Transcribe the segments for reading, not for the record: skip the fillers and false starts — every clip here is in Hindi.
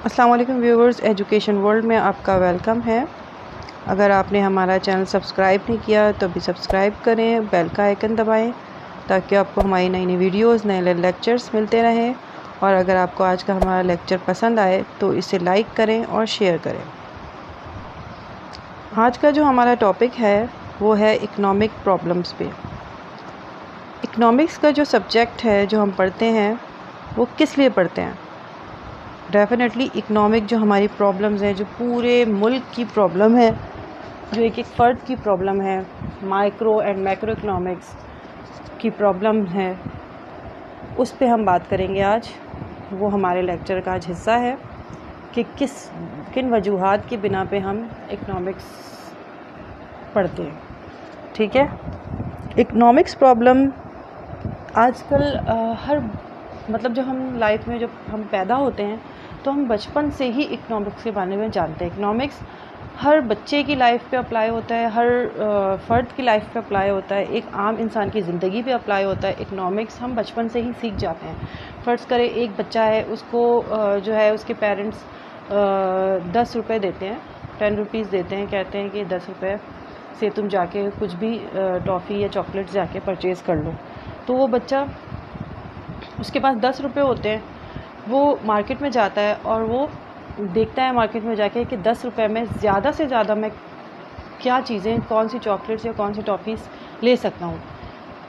अस्सलाम वालेकुम व्यूवर्स, एजुकेशन वर्ल्ड में आपका वेलकम है। अगर आपने हमारा चैनल सब्सक्राइब नहीं किया तो अभी सब्सक्राइब करें, बेल का आइकन दबाएं ताकि आपको हमारी नई नई वीडियोस, नए लेक्चर्स मिलते रहें। और अगर आपको आज का हमारा लेक्चर पसंद आए तो इसे लाइक करें और शेयर करें। आज का जो हमारा टॉपिक है वो है इकनॉमिक प्रॉब्लम्स पे। इकनॉमिक्स का जो सब्जेक्ट है जो हम पढ़ते हैं वो किस लिए पढ़ते हैं? डेफ़िनेटली इकनॉमिक जो हमारी प्रॉब्लम्स हैं, जो पूरे मुल्क की प्रॉब्लम है, जो एक एक फ़र्द की प्रॉब्लम है, माइक्रो एंड मैक्रो इकनॉमिक्स की प्रॉब्लम है, उस पे हम बात करेंगे आज। वो हमारे लेक्चर का आज हिस्सा है कि किन वजूहात की बिना पे हम इकनॉमिक्स पढ़ते हैं। ठीक है, इकनॉमिक्स प्रॉब्लम आजकल जब हम लाइफ में जब हम पैदा होते हैं तो हम बचपन से ही इकनॉमिक्स के बारे में जानते हैं। इकनॉमिक्स हर बच्चे की लाइफ पे अप्लाई होता है, हर फ़र्द की लाइफ पे अप्लाई होता है, एक आम इंसान की ज़िंदगी पे अप्लाई होता है। इकनॉमिक्स हम बचपन से ही सीख जाते हैं। फ़र्ज़ करें एक बच्चा है, उसको जो है उसके पेरेंट्स 10 रुपये देते हैं, 10 रुपीज़ देते हैं, कहते हैं कि 10 रुपये से तुम जाके कुछ भी टॉफ़ी या चॉकलेट्स जाके परचेज़ कर लो। तो वो बच्चा, उसके पास 10 रुपये होते हैं, वो मार्केट में जाता है और वो देखता है मार्केट में जाके कि 10 रुपये में ज़्यादा से ज़्यादा मैं क्या चीज़ें, कौन सी चॉकलेट्स या कौन सी टॉफ़ीज़ ले सकता हूँ,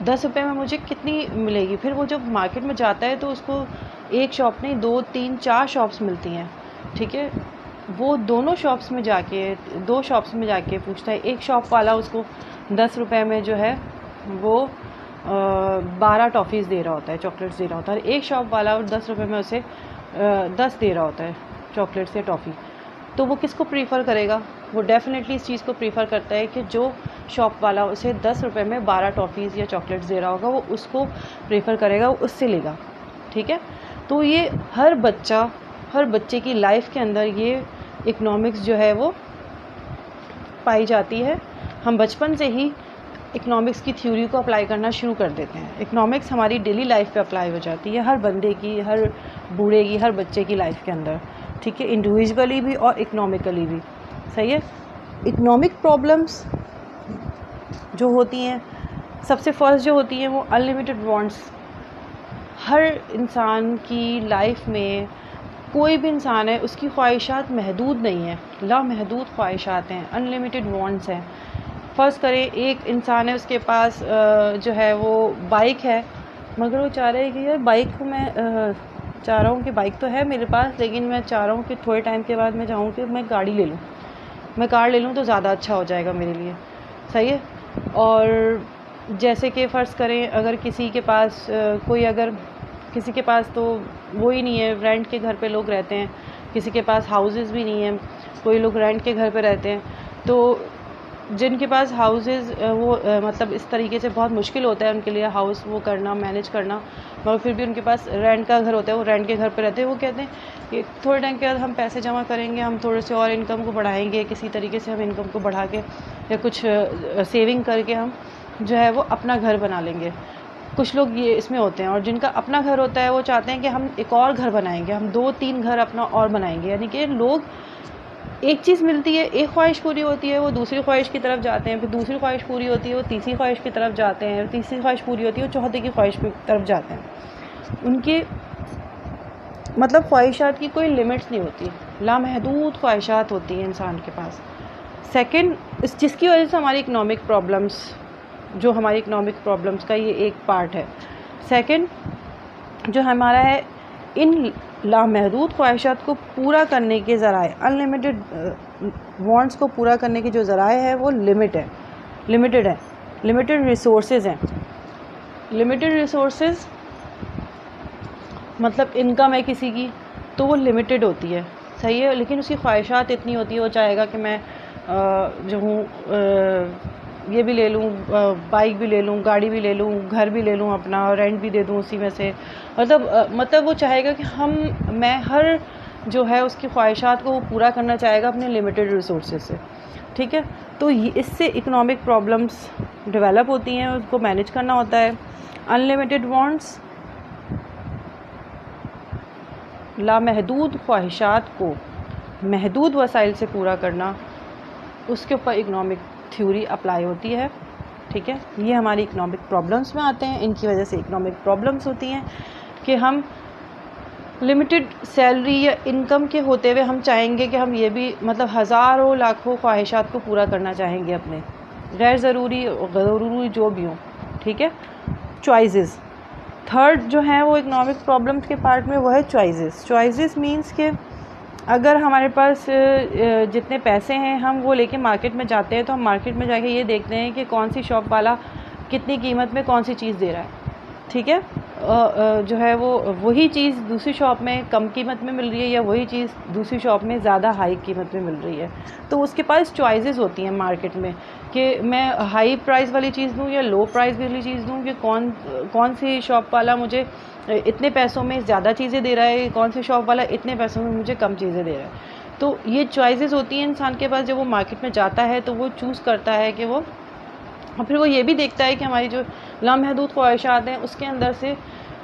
10 रुपये में मुझे कितनी मिलेगी। फिर वो जब मार्केट में जाता है तो उसको एक शॉप नहीं, 2, 3, 4 शॉप्स मिलती हैं। ठीक है, वो दोनों शॉप्स में जाके, 2 शॉप्स में जाके पूछता है। एक शॉप वाला उसको 10 रुपये में जो है वो 12 टॉफ़ीज़ दे रहा होता है, चॉकलेट्स दे रहा होता है। एक शॉप वाला 10 रुपये में उसे 10 दे रहा होता है चॉकलेट्स या टॉफ़ी। तो वो किसको प्रीफ़र करेगा? वो डेफ़िनेटली इस चीज़ को प्रीफ़र करता है कि जो शॉप वाला उसे 10 रुपये में 12 टॉफ़ीज़ या चॉकलेट्स दे रहा होगा, वो उसको प्रीफ़र करेगा, वो उससे लेगा। ठीक है, तो ये हर बच्चे की लाइफ के अंदर ये इकनॉमिक्स जो है वो पाई जाती है। हम बचपन से ही इकनॉमिक्स की थ्योरी को अप्लाई करना शुरू कर देते हैं। इकनॉमिक्स हमारी डेली लाइफ पे अप्लाई हो जाती है, हर बंदे की, हर बूढ़े की, हर बच्चे की लाइफ के अंदर। ठीक है, इंडिविजुअली भी और इकनॉमिकली भी। सही है। इकनॉमिक प्रॉब्लम्स जो होती हैं, सबसे फर्स्ट जो होती हैं वो अनलिमिटेड वांट्स। हर इंसान की लाइफ में, कोई भी इंसान है, उसकी ख्वाहिशात महदूद नहीं है, लामहदूद ख्वाहिशात हैं, अनलिमिटेड वांट्स हैं। फ़र्ज़ करें एक इंसान है, उसके पास जो है वो बाइक है, मगर वो चाह रहा है कि यार बाइक को मैं चाह रहा हूँ कि बाइक तो है मेरे पास, लेकिन मैं चाह रहा हूँ कि थोड़े टाइम के बाद मैं चाहूँ कि मैं गाड़ी ले लूँ, मैं कार ले लूँ तो ज़्यादा अच्छा हो जाएगा मेरे लिए। सही है। और जैसे कि फ़र्ज़ करें अगर किसी के पास किसी के पास तो वो ही नहीं है, रेंट के घर पे लोग रहते हैं, किसी के पास हाउसेस भी नहीं है, कोई लोग रेंट के घर पे रहते हैं। तो जिनके पास हाउसेस मतलब इस तरीके से बहुत मुश्किल होता है उनके लिए हाउस वो करना, मैनेज करना, मगर फिर भी उनके पास रेंट का घर होता है, वो रेंट के घर पे रहते हैं। वो कहते हैं कि थोड़े टाइम के बाद हम पैसे जमा करेंगे, हम थोड़े से और इनकम को बढ़ाएंगे, किसी तरीके से हम इनकम को बढ़ा के या कुछ सेविंग करके हम जो है वो अपना घर बना लेंगे। कुछ लोग ये इसमें होते हैं। और जिनका अपना घर होता है वो चाहते हैं कि हम एक और घर बनाएंगे, हम 2-3 घर अपना और बनाएंगे। यानी कि लोग, एक चीज़ मिलती है, एक ख्वाहिश पूरी होती है, वो दूसरी ख्वाहिश की तरफ जाते हैं, फिर दूसरी ख्वाहिश पूरी होती है, वो तीसरी ख्वाहिश की तरफ जाते हैं, तीसरी ख्वाहिश पूरी होती है, वो चौथे की ख्वाहिश की तरफ जाते हैं। उनके मतलब ख्वाहिशात की कोई लिमिट्स नहीं होती, लामहदूद ख्वाहिशात होती हैं इंसान के पास। सेकंड, जिसकी वजह से हमारी इकनॉमिक प्रॉब्लम्स का ये एक पार्ट है। सेकंड जो हमारा है, इन लामहदूद ख्वाहिशात को पूरा करने के ज़राए, अनलिमिटेड वांट्स को पूरा करने के जो ज़राए हैं वो लिमिटेड है, लिमिटेड रिसोर्सेज हैं। लिमिटेड रिसोर्सेज मतलब इनकम है किसी की तो वो लिमिटेड होती है। सही है, लेकिन उसकी ख्वाहिशात इतनी होती है, वो चाहेगा कि मैं जो हूँ ये भी ले लूँ, बाइक भी ले लूँ, गाड़ी भी ले लूँ, घर भी ले लूँ, अपना रेंट भी दे दूँ उसी में से। मतलब वो चाहेगा कि मैं हर जो है उसकी ख्वाहिशात को वो पूरा करना चाहेगा अपने लिमिटेड रिसोर्सेज से। ठीक है, तो इससे इकनॉमिक प्रॉब्लम्स डेवलप होती हैं, उसको मैनेज करना होता है। अनलिमिटेड वांट्स लामहदूद ख्वाहिशात को महदूद वसाइल से पूरा करना, उसके ऊपर इकनॉमिक थ्योरी अप्लाई होती है। ठीक है, ये हमारी इकनॉमिक प्रॉब्लम्स में आते हैं। इनकी वजह से इकनॉमिक प्रॉब्लम्स होती हैं कि हम लिमिटेड सैलरी या इनकम के होते हुए हम चाहेंगे कि हम ये भी मतलब हज़ारों लाखों ख्वाहिशात को पूरा करना चाहेंगे अपने, गैर ज़रूरी ज़रूरी जो भी हो। ठीक है, चॉइसेस थर्ड जो है वो इकनॉमिक प्रॉब्लम्स के पार्ट में वो है चॉइसेस। चॉइसेस मींस के अगर हमारे पास जितने पैसे हैं हम वो लेके मार्केट में जाते हैं तो हम मार्केट में जाके ये देखते हैं कि कौन सी शॉप वाला कितनी कीमत में कौन सी चीज़ दे रहा है। ठीक है, जो है वो वही चीज़ दूसरी शॉप में कम कीमत में मिल रही है या वही चीज़ दूसरी शॉप में ज़्यादा हाई कीमत में मिल रही है। तो उसके पास चॉइसेस होती हैं मार्केट में कि मैं हाई प्राइस वाली चीज़ दूँ या लो प्राइस वाली चीज़ दूँ, कि कौन सी शॉप वाला मुझे इतने पैसों में ज़्यादा चीज़ें दे रहा है, कौन सी शॉप वाला इतने पैसों में मुझे कम चीज़ें दे रहा है। तो ये चॉइसेस होती हैं इंसान के पास। जब वो मार्केट में जाता है तो वो चूज़ करता है कि वो, और फिर वो ये भी देखता है कि हमारी जो लामहदूद ख्वाहिशात हैं उसके अंदर से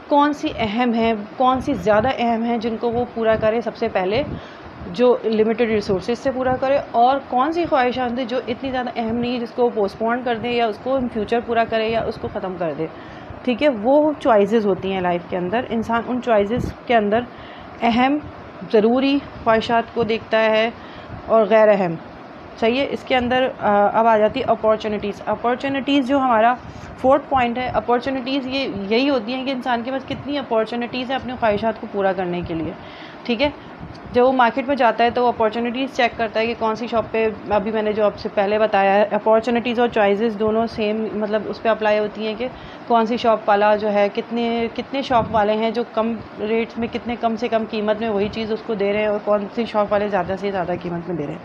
कौन सी अहम है, कौन सी ज़्यादा अहम है जिनको वो पूरा करे सबसे पहले, जो लिमिटेड रिसोर्सेज से पूरा करे, और कौन सी ख्वाहिशात है जो इतनी ज़्यादा अहम नहीं है जिसको वो पोस्टपोन कर दे या उसको इन फ्यूचर पूरा करे या उसको ख़त्म कर दे। ठीक है, वो चॉइसेस होती हैं लाइफ के अंदर। इंसान उन चॉइसेस के अंदर अहम ज़रूरी ख्वाहिशात को देखता है और गैर अहम। सही है, इसके अंदर अब आ जाती है अपॉर्चुनिटीज़। अपॉर्चुनिटीज़ जो हमारा फोर्थ पॉइंट है, अपॉर्चुनिटीज़ ये यही होती हैं कि इंसान के पास कितनी अपॉर्चुनिटीज़ है अपने ख्वाहिशात को पूरा करने के लिए। ठीक है, जब वो मार्केट में जाता है तो अपॉर्चुनिटीज़ चेक करता है कि कौन सी शॉप पे, अभी मैंने जो आपसे पहले बताया है, अपॉर्चुनिटीज़ और चॉइसेस दोनों सेम मतलब उस पर अप्लाई होती हैं कि कौन सी शॉप वाला जो है कितने शॉप वाले हैं जो कम रेट्स में कितने कम से कम कीमत में वही चीज़ उसको दे रहे हैं और कौन सी शॉप वाले ज़्यादा से ज़्यादा कीमत में दे रहे हैं।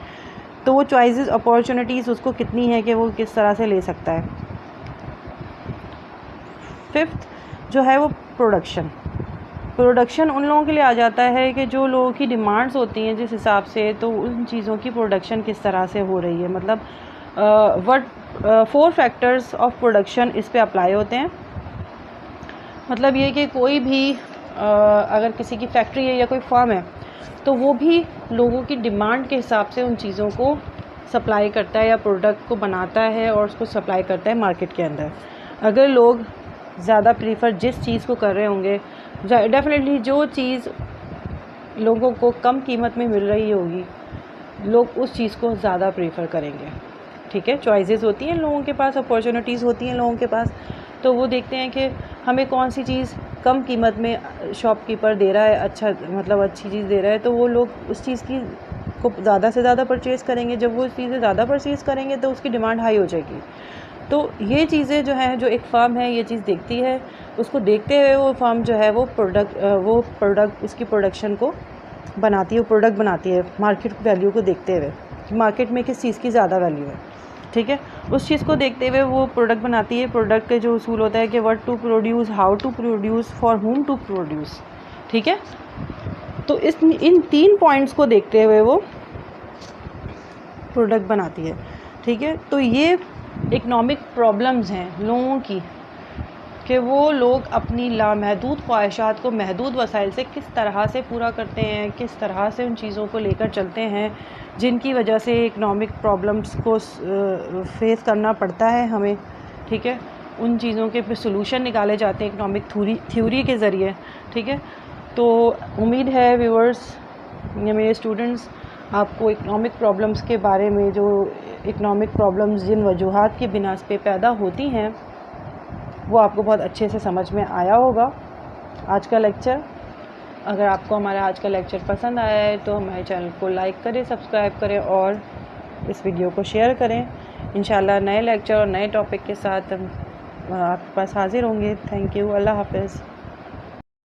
तो वो चॉइसेस अपॉर्चुनिटीज़ उसको कितनी है कि वो किस तरह से ले सकता है। फिफ्थ जो है वो प्रोडक्शन उन लोगों के लिए आ जाता है कि जो लोगों की डिमांड्स होती हैं जिस हिसाब से, तो उन चीज़ों की प्रोडक्शन किस तरह से हो रही है। मतलब 4 फैक्टर्स ऑफ प्रोडक्शन इस पे अप्लाई होते हैं। मतलब ये कि कोई भी अगर किसी की फैक्ट्री है या कोई फार्म है तो वो भी लोगों की डिमांड के हिसाब से उन चीज़ों को सप्लाई करता है या प्रोडक्ट को बनाता है और उसको सप्लाई करता है मार्केट के अंदर। अगर लोग ज़्यादा प्रीफर जिस चीज़ को कर रहे होंगे, डेफिनेटली जो चीज़ लोगों को कम कीमत में मिल रही होगी लोग उस चीज़ को ज़्यादा प्रीफर करेंगे। ठीक है, चॉइसेस होती हैं लोगों के पास, अपॉर्चुनिटीज़ होती हैं लोगों के पास, तो वो देखते हैं कि हमें कौन सी चीज़ कम कीमत में शॉपकीपर दे रहा है, अच्छा मतलब अच्छी चीज़ दे रहा है, तो वो लोग उस चीज़ की को ज़्यादा से ज़्यादा परचेज़ करेंगे। जब वो चीज़ें ज़्यादा परचेज़ करेंगे तो उसकी डिमांड हाई हो जाएगी। तो ये चीज़ें जो हैं, जो एक फार्म है ये चीज़ देखती है, उसको देखते हुए वो फार्म जो है वो प्रोडक्ट उसकी प्रोडक्शन को बनाती है, वो प्रोडक्ट बनाती है मार्केट वैल्यू को देखते हुए कि मार्केट में किस चीज़ की ज़्यादा वैल्यू है। ठीक है, उस चीज़ को देखते हुए वो प्रोडक्ट बनाती है। प्रोडक्ट के जो उसूल होता है कि what to produce, how to produce, for whom to produce. ठीक है, तो इन 3 पॉइंट्स को देखते हुए वो प्रोडक्ट बनाती है। ठीक है, तो ये इकनॉमिक प्रॉब्लम्स हैं लोगों की कि वो लोग अपनी लामहदूद ख्वाहिशात को महदूद वसाइल से किस तरह से पूरा करते हैं, किस तरह से उन चीज़ों को लेकर चलते हैं जिनकी वजह से इकनॉमिक प्रॉब्लम्स को फेस करना पड़ता है हमें। ठीक है, उन चीज़ों के फिर सलूशन निकाले जाते हैं इकनॉमिक थ्योरी के ज़रिए। ठीक है, तो उम्मीद है व्यूअर्स या मेरे स्टूडेंट्स आपको इकनॉमिक प्रॉब्लम्स के बारे में, जो इकनॉमिक प्रॉब्लम्स जिन वजूहात की बिना पे पैदा होती हैं, वो आपको बहुत अच्छे से समझ में आया होगा आज का लेक्चर। अगर आपको हमारा आज का लेक्चर पसंद आया है तो हमारे चैनल को लाइक करें, सब्सक्राइब करें और इस वीडियो को शेयर करें। इंशाल्लाह नए लेक्चर और नए टॉपिक के साथ आपके पास हाजिर होंगे। थैंक यू, अल्लाह हाफ़िज़।